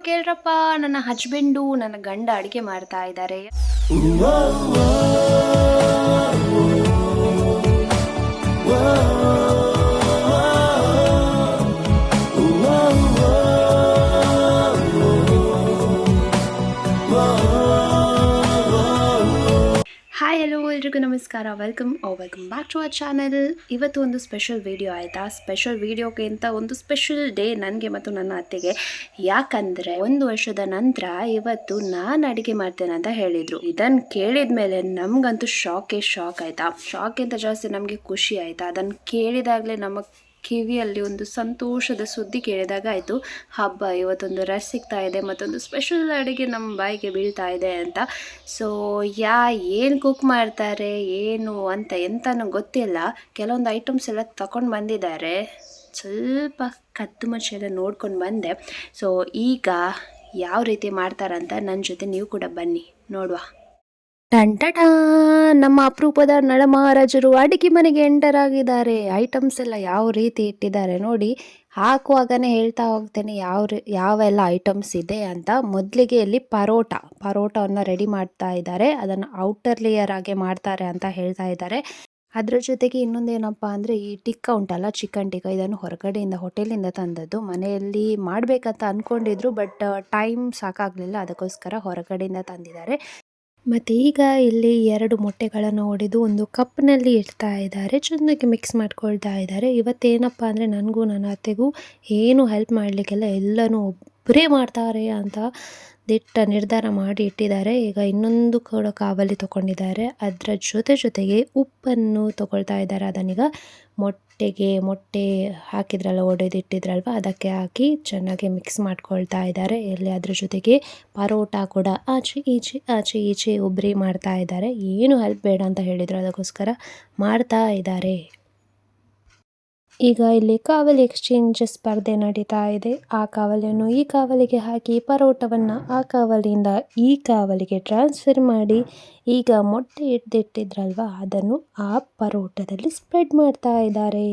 ಕೇಳ್ರಪ್ಪ, ನನ್ನ ಹಸ್ಬೆಂಡು ನನ್ನ ಗಂಡ ಅಡಿಗೆ ಮಾಡ್ತಾ ಇದ್ದಾರೆ. ಹಾಯ್ ಹಲೋ ಎಲ್ರಿಗೂ ನಮಸ್ಕಾರ. Welcome back to our channel. ಇವತ್ತು ಒಂದು ಸ್ಪೆಷಲ್ ವಿಡಿಯೋ ಆಯಿತಾ. ಸ್ಪೆಷಲ್ ವಿಡಿಯೋಗಿಂತ ಒಂದು ಸ್ಪೆಷಲ್ ಡೇ ನನಗೆ ಮತ್ತು ನನ್ನ ಅತ್ತೆಗೆ. ಯಾಕಂದರೆ 1 ವರ್ಷದ ನಂತರ ಇವತ್ತು ನಾನು ಅಡುಗೆ ಮಾಡ್ತೇನೆ ಅಂತ ಹೇಳಿದರು. ಇದನ್ನು ಕೇಳಿದ ಮೇಲೆ ನಮಗಂತೂ ಶಾಕ್ ಆಯಿತಾ. ಶಾಕ್ಗಿಂತ ಜಾಸ್ತಿ ನಮಗೆ ಖುಷಿ ಆಯಿತಾ. ಅದನ್ನು ಕೇಳಿದಾಗಲೇ ನಮ್ಮ ಕಿವಿಯಲ್ಲಿ ಒಂದು ಸಂತೋಷದ ಸುದ್ದಿ ಕೇಳಿದಾಗ ಆಯಿತು, ಹಬ್ಬ ಇವತ್ತೊಂದು ರೆಸ್ಟ್ ಸಿಗ್ತಾ ಇದೆ, ಮತ್ತೊಂದು ಸ್ಪೆಷಲ್ ಅಡುಗೆ ನಮ್ಮ ಬಾಯಿಗೆ ಬೀಳ್ತಾ ಇದೆ ಅಂತ. ಸೊ ಏನು ಕುಕ್ ಮಾಡ್ತಾರೆ ಏನು ಅಂತ ಎಂತನೂ ಗೊತ್ತಿಲ್ಲ. ಕೆಲವೊಂದು ಐಟಮ್ಸ್ ಎಲ್ಲ ತಗೊಂಡು ಬಂದಿದ್ದಾರೆ. ಸ್ವಲ್ಪ ಕದ್ದು ಮುಚ್ಚಿ ಎಲ್ಲ ನೋಡ್ಕೊಂಡು ಬಂದೆ. ಸೊ ಈಗ ಯಾವ ರೀತಿ ಮಾಡ್ತಾರಂತ ನನ್ನ ಜೊತೆ ನೀವು ಕೂಡ ಬನ್ನಿ ನೋಡುವ. ಟಂಟಟ, ನಮ್ಮ ಅಪರೂಪದ ನಳಮಹಾರಾಜರು ಅಡಿಗೆ ಮನೆಗೆ ಎಂಟರ್ ಆಗಿದ್ದಾರೆ. ಐಟಮ್ಸ್ ಎಲ್ಲ ಯಾವ ರೀತಿ ಇಟ್ಟಿದ್ದಾರೆ ನೋಡಿ. ಹಾಕುವಾಗನೇ ಹೇಳ್ತಾ ಹೋಗ್ತೇನೆ ಯಾವೆಲ್ಲ ಐಟಮ್ಸ್ ಇದೆ ಅಂತ. ಮೊದಲಿಗೆ ಇಲ್ಲಿ ಪರೋಟವನ್ನು ರೆಡಿ ಮಾಡ್ತಾ ಇದ್ದಾರೆ. ಅದನ್ನು ಔಟರ್ ಲೇಯರ್ ಆಗಿ ಮಾಡ್ತಾರೆ ಅಂತ ಹೇಳ್ತಾ ಇದ್ದಾರೆ. ಅದ್ರ ಜೊತೆಗೆ ಇನ್ನೊಂದೇನಪ್ಪ ಅಂದರೆ ಈ ಟಿಕ್ಕ ಉಂಟಲ್ಲ, ಚಿಕನ್ ಟಿಕ್ಕ, ಇದನ್ನು ಹೊರಗಡೆಯಿಂದ ಹೋಟೆಲಿಂದ ತಂದದ್ದು. ಮನೆಯಲ್ಲಿ ಮಾಡಬೇಕಂತ ಅಂದ್ಕೊಂಡಿದ್ರು, ಬಟ್ ಟೈಮ್ ಸಾಕಾಗಲಿಲ್ಲ, ಅದಕ್ಕೋಸ್ಕರ ಹೊರಗಡೆಯಿಂದ ತಂದಿದ್ದಾರೆ. ಮತ್ತು ಈಗ ಇಲ್ಲಿ 2 ಮೊಟ್ಟೆಗಳನ್ನು ಹೊಡೆದು ಒಂದು ಕಪ್ನಲ್ಲಿ ಇಡ್ತಾ ಇದ್ದಾರೆ. ಚೆನ್ನಾಗಿ ಮಿಕ್ಸ್ ಮಾಡ್ಕೊಳ್ತಾ ಇದ್ದಾರೆ. ಇವತ್ತೇನಪ್ಪ ಅಂದರೆ ನನಗೂ ನನ್ನ ಅತ್ತೆಗೂ ಏನು ಹೆಲ್ಪ್ ಮಾಡಲಿಕ್ಕೆಲ್ಲ ಎಲ್ಲನೂ ಒಬ್ಬರೇ ಮಾಡ್ತಾರೆ ಅಂತ ದಿಟ್ಟ ನಿರ್ಧಾರ ಮಾಡಿ ಇಟ್ಟಿದ್ದಾರೆ. ಈಗ ಇನ್ನೊಂದು ಕೂಡ ಕಾವಲಿ ತೊಗೊಂಡಿದ್ದಾರೆ. ಅದರ ಜೊತೆಗೆ ಉಪ್ಪನ್ನು ತೊಗೊಳ್ತಾ ಇದ್ದಾರೆ. ಅದನ್ನೀಗ ಮೊಟ್ಟೆ ಹಾಕಿದ್ರಲ್ಲ, ಒಡೆದಿಟ್ಟಿದ್ರಲ್ವ, ಅದಕ್ಕೆ ಹಾಕಿ ಚೆನ್ನಾಗಿ ಮಿಕ್ಸ್ ಮಾಡ್ಕೊಳ್ತಾ ಇದ್ದಾರೆ. ಇಲ್ಲಿ ಅದ್ರ ಜೊತೆಗೆ ಪರೋಟ ಕೂಡ ಆಚೆ ಈಚೆ ಉಬ್ರಿ ಮಾಡ್ತಾ ಇದ್ದಾರೆ. ಏನು ಹೆಲ್ಪ್ ಬೇಡ ಅಂತ ಹೇಳಿದರು, ಅದಕ್ಕೋಸ್ಕರ ಮಾಡ್ತಾ ಇದ್ದಾರೆ. ಈಗ ಇಲ್ಲಿ ಕಾವಲಿ ಎಕ್ಸ್ಚೇಂಜ್ ಸ್ಪರ್ಧೆ ನಡೀತಾ ಇದೆ. ಆ ಕಾವಲಿಯನ್ನು ಈ ಕಾವಲಿಗೆ ಹಾಕಿ ಪರೋಟವನ್ನು ಆ ಕಾವಲಿಯಿಂದ ಈ ಕಾವಲಿಗೆ ಟ್ರಾನ್ಸ್ಫರ್ ಮಾಡಿ ಈಗ ಮೊಟ್ಟೆ ಇಟ್ಟಿದ್ರಲ್ವ, ಅದನ್ನು ಆ ಪರೋಟದಲ್ಲಿ ಸ್ಪ್ರೆಡ್ ಮಾಡ್ತಾ ಇದ್ದಾರೆ.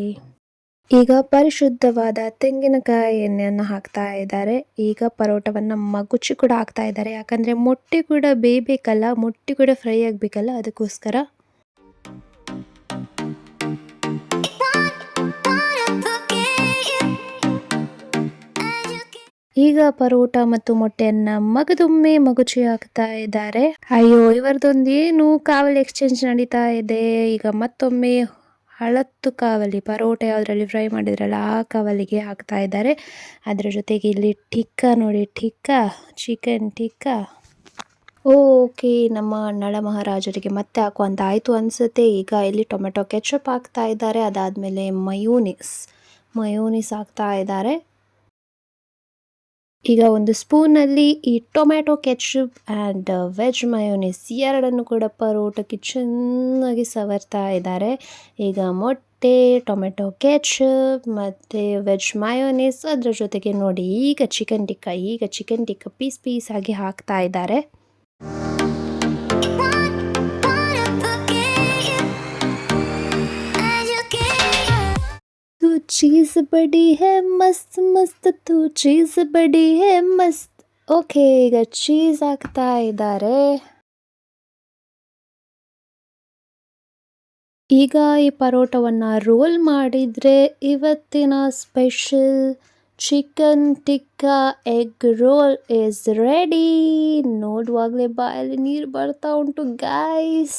ಈಗ ಪರಿಶುದ್ಧವಾದ ತೆಂಗಿನಕಾಯಿ ಎಣ್ಣೆಯನ್ನು ಹಾಕ್ತಾ ಇದ್ದಾರೆ. ಈಗ ಪರೋಟವನ್ನು ಮಗುಚಿ ಕೂಡ ಹಾಕ್ತಾ ಇದ್ದಾರೆ. ಯಾಕಂದರೆ ಮೊಟ್ಟೆ ಕೂಡ ಬೇಯಬೇಕಲ್ಲ, ಮೊಟ್ಟೆ ಕೂಡ ಫ್ರೈ ಆಗಬೇಕಲ್ಲ, ಅದಕ್ಕೋಸ್ಕರ. ಈಗ ಪರೋಟ ಮತ್ತು ಮೊಟ್ಟೆಯನ್ನು ಮಗುಚಿ ಹಾಕ್ತಾ ಇದ್ದಾರೆ. ಅಯ್ಯೋ, ಇವರದೊಂದು ಏನು ಕಾವಲಿ ಎಕ್ಸ್ಚೇಂಜ್ ನಡೀತಾ ಇದೆ. ಈಗ ಮತ್ತೊಮ್ಮೆ ಹಳತ್ತು ಕಾವಲಿ, ಪರೋಟ ಯಾವುದರಲ್ಲಿ ಫ್ರೈ ಮಾಡಿದ್ರಲ್ಲ ಆ ಕಾವಲಿಗೆ ಹಾಕ್ತಾ ಇದ್ದಾರೆ. ಅದರ ಜೊತೆಗೆ ಇಲ್ಲಿ ಟಿಕ್ಕ ನೋಡಿ, ಚಿಕನ್ ಟಿಕ್ಕ. ಓಕೆ, ನಮ್ಮ ನಳಮಹಾರಾಜರಿಗೆ ಮತ್ತೆ ಹಾಕುವಂತ ಆಯಿತು ಅನಿಸುತ್ತೆ. ಈಗ ಇಲ್ಲಿ ಟೊಮೆಟೊ ಕೆಚಪ್ ಹಾಕ್ತಾ ಇದ್ದಾರೆ. ಅದಾದಮೇಲೆ ಮಯೋನಿಸ್ ಹಾಕ್ತಾ ಇದ್ದಾರೆ. ಈಗ ಒಂದು ಸ್ಪೂನಲ್ಲಿ ಈ tomato ketchup and veg mayonnaise ಎರಡನ್ನು ಕೂಡ ಪರೋಟಕ್ಕೆ ಚೆನ್ನಾಗಿ ಸವರ್ತಾ ಇದ್ದಾರೆ. ಈಗ ಮೊಟ್ಟೆ, ಟೊಮೆಟೊ ಕೆಚಪ್ ಮತ್ತು ವೆಜ್ ಮಯೋನೀಸ್, ಅದರ ಜೊತೆಗೆ ನೋಡಿ ಈಗ ಚಿಕನ್ ಟಿಕ್ಕ ಪೀಸ್ ಆಗಿ ಹಾಕ್ತಾ ಇದ್ದಾರೆ. तू चीज़ बड़ी है मस्त तू चीज़ बड़ी है मस्त. ಓಕೆ, ಈಗ ಚೀಸ್ ಹಾಕ್ತಾ ಇದ್ದಾರೆ. ಈಗ ಈ ಪರೋಟವನ್ನು ರೋಲ್ ಮಾಡಿದರೆ ಇವತ್ತಿನ special chicken tikka egg roll is ready. ನೋಡುವಾಗಲೇ ಬಾಯಲ್ಲಿ ನೀರು ಬರ್ತಾ ಉಂಟು ಗೈಸ್.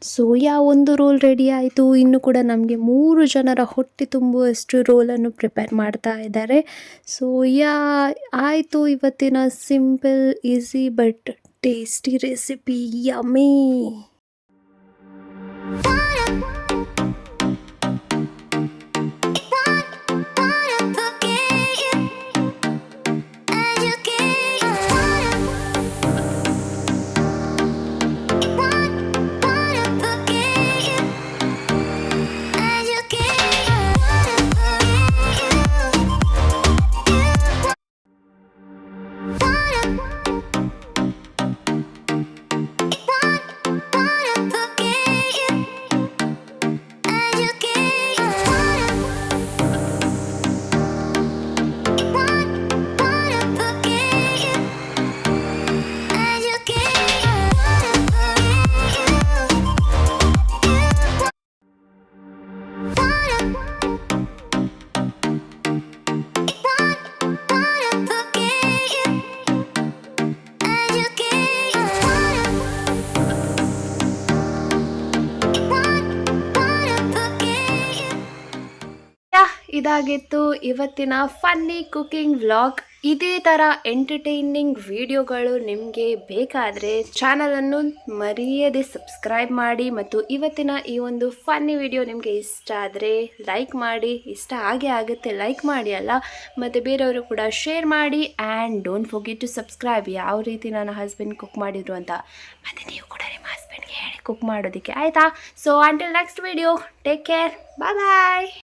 ಸೋಯಾ ಒಂದು ರೋಲ್ ರೆಡಿ ಆಯಿತು. ಇನ್ನು ಕೂಡ ನಮಗೆ 3 ಜನರ ಹೊಟ್ಟೆ ತುಂಬುವಷ್ಟು ರೋಲನ್ನು ಪ್ರಿಪೇರ್ ಮಾಡ್ತಾ ಇದ್ದಾರೆ. ಸೋಯಾ ಆಯಿತು. ಇವತ್ತಿನ simple, easy but tasty recipe. Yummy. ಇದಾಗಿತ್ತು ಇವತ್ತಿನ ಫನ್ನಿ ಕುಕಿಂಗ್ ವ್ಲಾಗ್. ಇದೇ ಥರ ಎಂಟರ್ಟೈನಿಂಗ್ ವಿಡಿಯೋಗಳು ನಿಮಗೆ ಬೇಕಾದರೆ ಚಾನಲನ್ನು ಮರೆಯದೆ ಸಬ್ಸ್ಕ್ರೈಬ್ ಮಾಡಿ. ಮತ್ತು ಇವತ್ತಿನ ಈ ಒಂದು ಫನ್ನಿ ವಿಡಿಯೋ ನಿಮಗೆ ಇಷ್ಟ ಆದರೆ ಲೈಕ್ ಮಾಡಿ. ಇಷ್ಟ ಆಗೇ ಆಗುತ್ತೆ, ಲೈಕ್ ಮಾಡಿ ಅಲ್ಲ, ಮತ್ತು ಬೇರೆಯವರು ಕೂಡ ಶೇರ್ ಮಾಡಿ. And don't forget to subscribe. ಯಾವ ರೀತಿ ನನ್ನ ಹಸ್ಬೆಂಡ್ ಕುಕ್ ಮಾಡಿದ್ರು ಅಂತ ಮತ್ತು ನೀವು ಕೂಡ ನಿಮ್ಮ ಹಸ್ಬೆಂಡ್ಗೆ ಹೇಳಿ ಕುಕ್ ಮಾಡೋದಕ್ಕೆ, ಆಯಿತಾ? So until next video, take care, bye ಬಾಯ್.